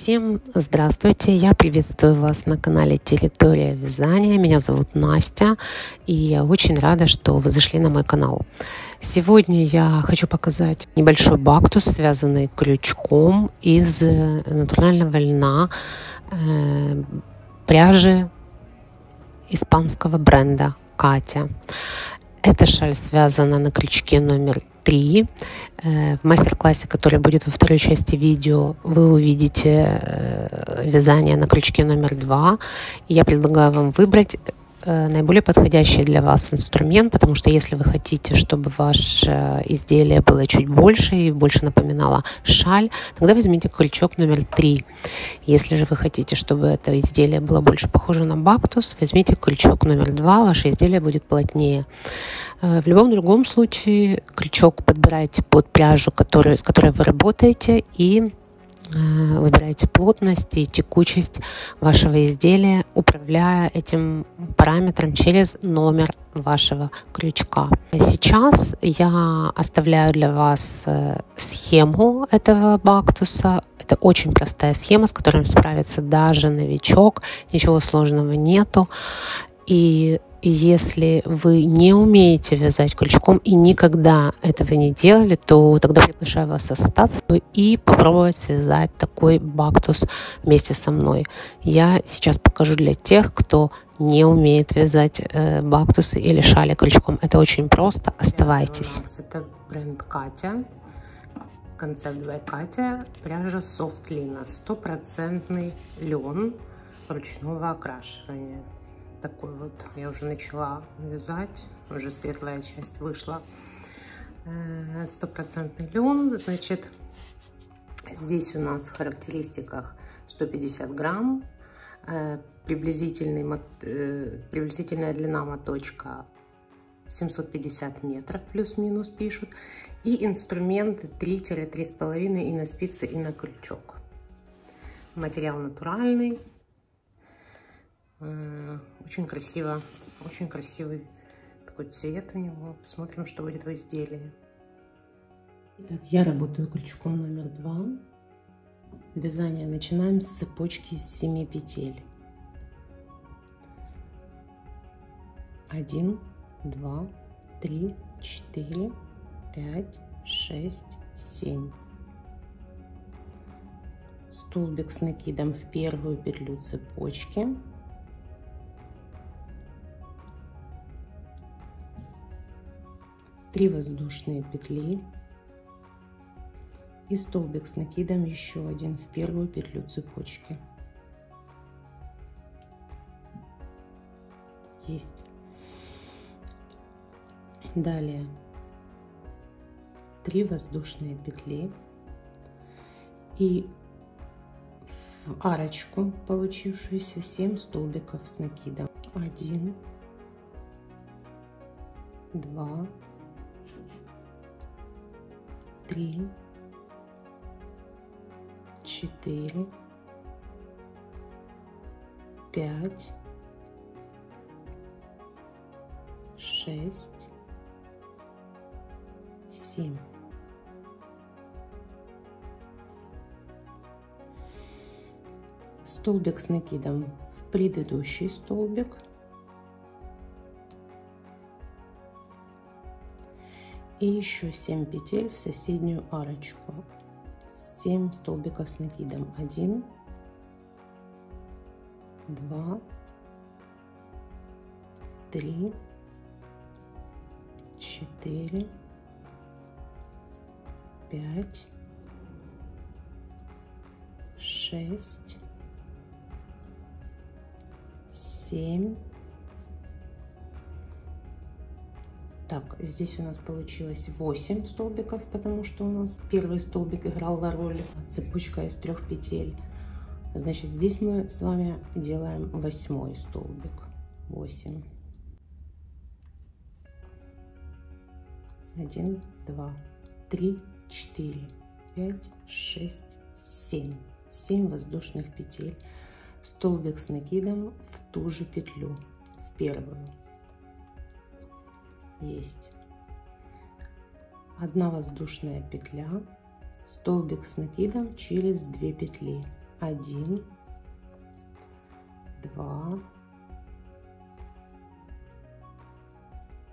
Всем здравствуйте! Я приветствую вас на канале Территория Вязания. Меня зовут Настя, и я очень рада, что вы зашли на мой канал. Сегодня я хочу показать небольшой бактус, связанный крючком из натурального льна пряжи испанского бренда Катя. Эта шаль связана на крючке номер 3. В мастер-классе, который будет во второй части видео, вы увидите вязание на крючке номер 2. И я предлагаю вам выбрать наиболее подходящий для вас инструмент, потому что если вы хотите, чтобы ваше изделие было чуть больше и больше напоминало шаль, тогда возьмите крючок номер 3. Если же вы хотите, чтобы это изделие было больше похоже на бактус, возьмите крючок номер 2, ваше изделие будет плотнее. В любом другом случае крючок подбирайте под пряжу, с которой вы работаете, и выбирайте плотность и текучесть вашего изделия, управляя этим параметром через номер вашего крючка. Сейчас я оставляю для вас схему этого бактуса. Это очень простая схема, с которой справится даже новичок, ничего сложного нету. И если вы не умеете вязать крючком и никогда этого не делали, то тогда приглашаю вас остаться и попробовать связать такой бактус вместе со мной. Я сейчас покажу для тех, кто не умеет вязать бактусы или шали крючком. Это очень просто. Оставайтесь. Это бренд Катя. Концепт by Катя. Пряжа Soft Lino. 100% лен ручного окрашивания. Такой вот я уже начала вязать, уже светлая часть вышла. 100% лен, значит, здесь у нас в характеристиках 150 грамм, приблизительная длина моточка 750 метров, плюс-минус пишут, и инструменты 3-3,5 и на спицы, и на крючок. Материал натуральный. Очень красиво, очень красивый такой цвет у него. Посмотрим, что будет в изделии. Итак, я работаю крючком номер 2. Вязание начинаем с цепочки из 7 петель. 1, 2, 3, 4, 5, 6, 7. Столбик с накидом в первую петлю цепочки. 3 воздушные петли и столбик с накидом еще один в первую петлю цепочки. Есть. Далее 3 воздушные петли и в арочку получившуюся 7 столбиков с накидом. 1, 2, 3, 4, 5, 6, 7. Столбик с накидом в предыдущий столбик. И еще 7 петель в соседнюю арочку. 7 столбиков с накидом. 1, 2, 3, 4, 5, 6, 7. Так, здесь у нас получилось 8 столбиков, потому что у нас первый столбик играл роль цепочка из 3 петель. Значит, здесь мы с вами делаем 8 столбик. 8. 1, 2, 3, 4, 5, 6, 7. 7 воздушных петель. Столбик с накидом в ту же петлю, в первую. Есть. 1 воздушная петля, столбик с накидом через 2 петли, 1, 2,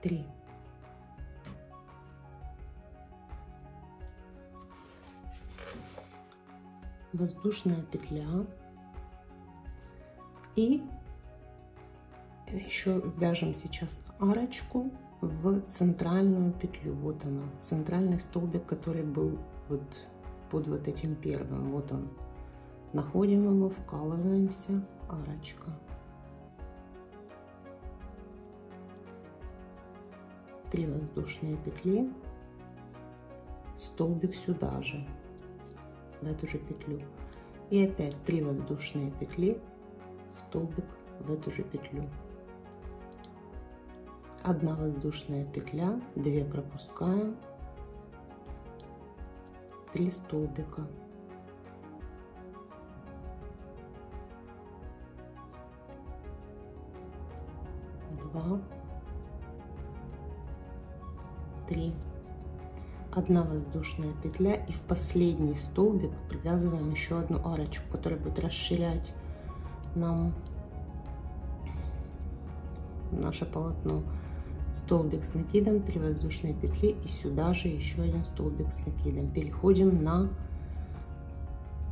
3. Воздушная петля. И еще вяжем сейчас арочку в центральную петлю. Вот она, центральный столбик, который был вот под вот этим первым. Вот он. Находим его, вкалываемся, арочка. 3 воздушные петли, столбик сюда же, в эту же петлю. И опять 3 воздушные петли, столбик в эту же петлю. 1 воздушная петля, 2 пропускаем, 3 столбика. 2, 3, 1 воздушная петля, и в последний столбик привязываем еще одну арочку, которая будет расширять нам наше полотно. Столбик с накидом, 3 воздушные петли, и сюда же еще 1 столбик с накидом. Переходим на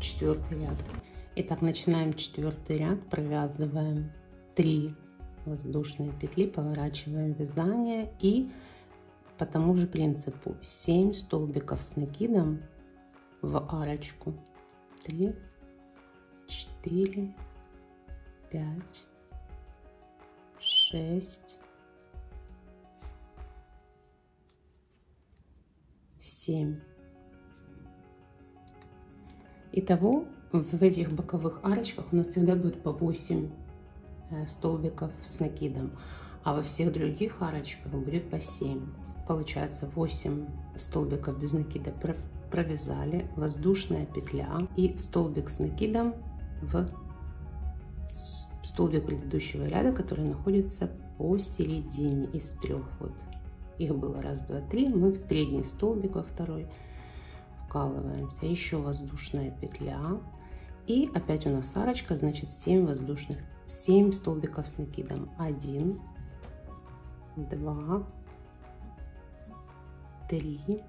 4-й ряд. Итак, начинаем 4-й ряд, провязываем 3 воздушные петли, поворачиваем вязание и по тому же принципу 7 столбиков с накидом в арочку. 3, 4, 5, 6, 7. Итого в этих боковых арочках у нас всегда будет по 8 столбиков с накидом, а во всех других арочках будет по 7. Получается 8 столбиков без накида провязали, воздушная петля и столбик с накидом в столбик предыдущего ряда, который находится посередине из 3. Вот их было 1, 2, 3. Мы в средний столбик во второй вкалываемся, еще воздушная петля, и опять у нас арочка, значит 7 столбиков с накидом. 1, 2, 3,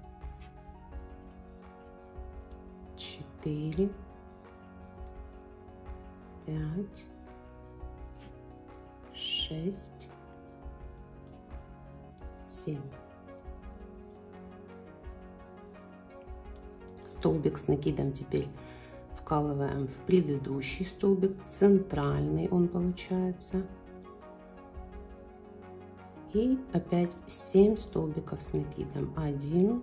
4, 5, 6, 7. Столбик с накидом теперь вкалываем в предыдущий столбик, центральный он получается. И опять 7 столбиков с накидом. 1,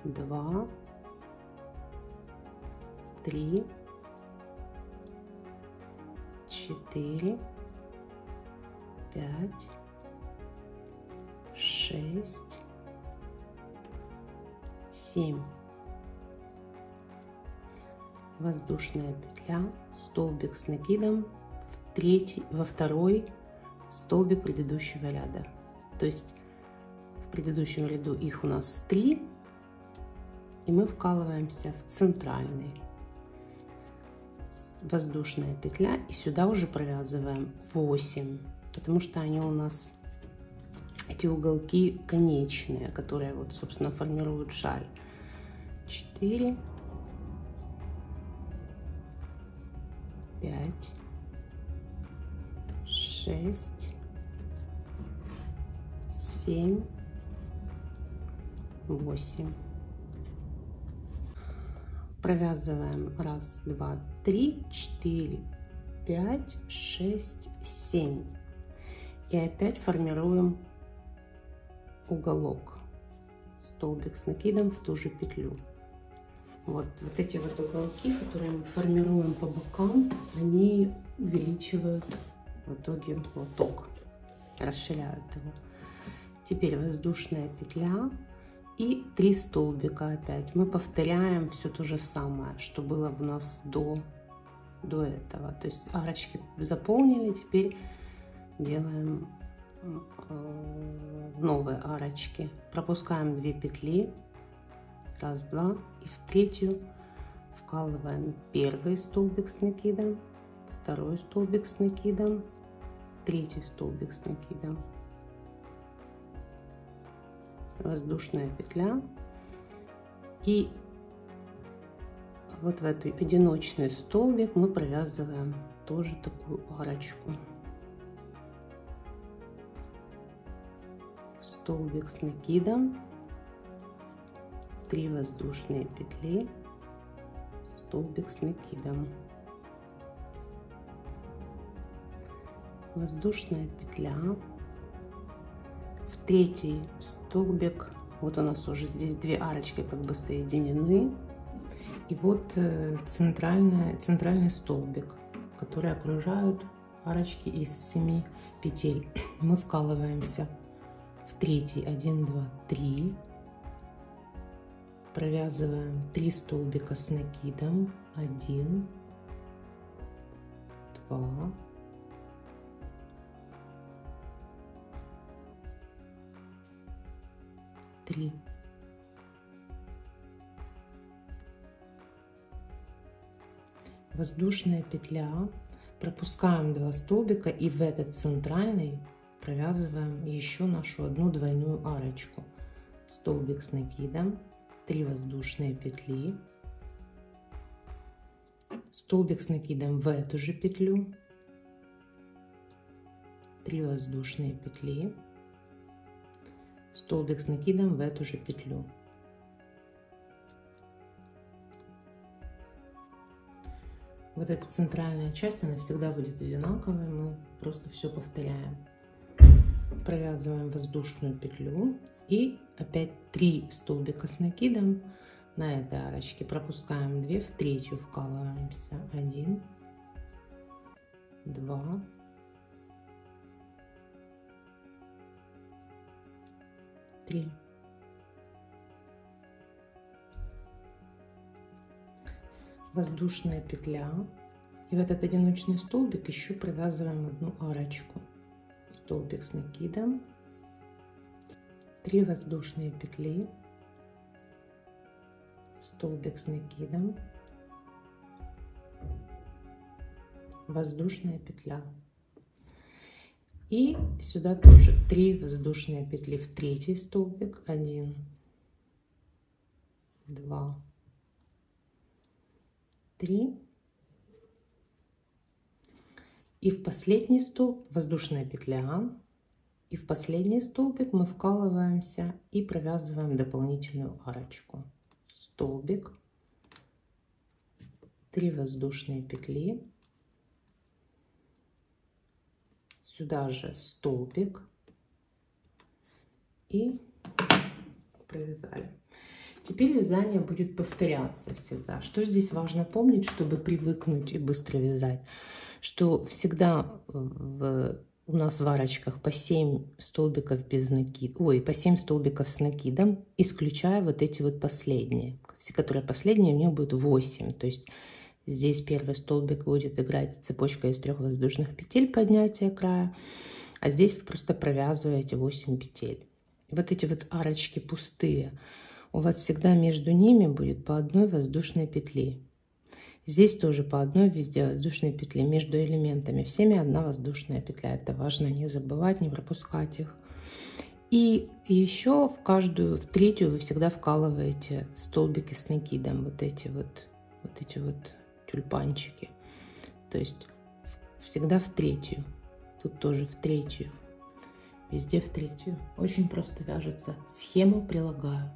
2, 3, 4, 5, 6, 7. Воздушная петля, столбик с накидом во второй столбик предыдущего ряда. То есть в предыдущем ряду их у нас 3, и мы вкалываемся в центральный. Воздушная петля, и сюда уже провязываем 8, потому что они у нас, эти уголки, конечные, которые вот собственно формируют шаль. 4, 5, 6, 7, 8. Провязываем 1, 2, 3, 4, 5, 6, 7. И опять формируем уголок. Столбик с накидом в ту же петлю. Вот эти вот уголки, которые мы формируем по бокам, они увеличивают в итоге лоток, расширяют его. Теперь воздушная петля и 3 столбика опять. Мы повторяем все то же самое, что было у нас до этого. То есть арочки заполнили, теперь делаем новые арочки. Пропускаем 2 петли. 1, 2, и в третью вкалываем первый столбик с накидом, второй столбик с накидом, третий столбик с накидом, воздушная петля, и вот в этот одиночный столбик мы провязываем тоже такую арочку. Столбик с накидом, 3 воздушные петли, столбик с накидом, воздушная петля, в третий столбик, вот у нас уже здесь 2 арочки как бы соединены, и вот центральный столбик, который окружают арочки из 7 петель. Мы вкалываемся в третий, 1, 2, 3, провязываем 3 столбика с накидом, 1, 2, 3. Воздушная петля, пропускаем 2 столбика и в этот центральный провязываем еще нашу одну двойную арочку. Столбик с накидом, 3 воздушные петли, столбик с накидом в эту же петлю, 3 воздушные петли, столбик с накидом в эту же петлю. Вот эта центральная часть, она всегда будет одинаковой, мы просто все повторяем. Провязываем воздушную петлю и опять 3 столбика с накидом на этой арочке, пропускаем 2, в третью вкалываемся, 1, 2, 3. Воздушная петля, и в этот одиночный столбик еще провязываем одну арочку. Столбик с накидом, 3 воздушные петли, столбик с накидом, воздушная петля. И сюда тоже 3 воздушные петли в третий столбик, 1, 2, 3. И в последний столб воздушная петля, и в последний столбик мы вкалываемся и провязываем дополнительную арочку. Столбик, 3 воздушные петли, сюда же столбик и провязали. Теперь вязание будет повторяться всегда. Что здесь важно помнить, чтобы привыкнуть и быстро вязать? Что всегда у нас в арочках по 7 столбиков без накида, по 7 столбиков с накидом, исключая вот эти вот последние. Которые последние, у них будет 8. То есть здесь первый столбик будет играть цепочка из 3 воздушных петель поднятия края, а здесь вы просто провязываете 8 петель. Вот эти вот арочки пустые, у вас всегда между ними будет по 1 воздушной петли. Здесь тоже по 1 везде воздушной петли. Между элементами всеми 1 воздушная петля. Это важно не забывать, не пропускать их. И еще в третью вы всегда вкалываете столбики с накидом. Вот эти вот тюльпанчики. То есть всегда в третью. Тут тоже в третью. Везде в третью. Очень просто вяжется. Схему прилагаю.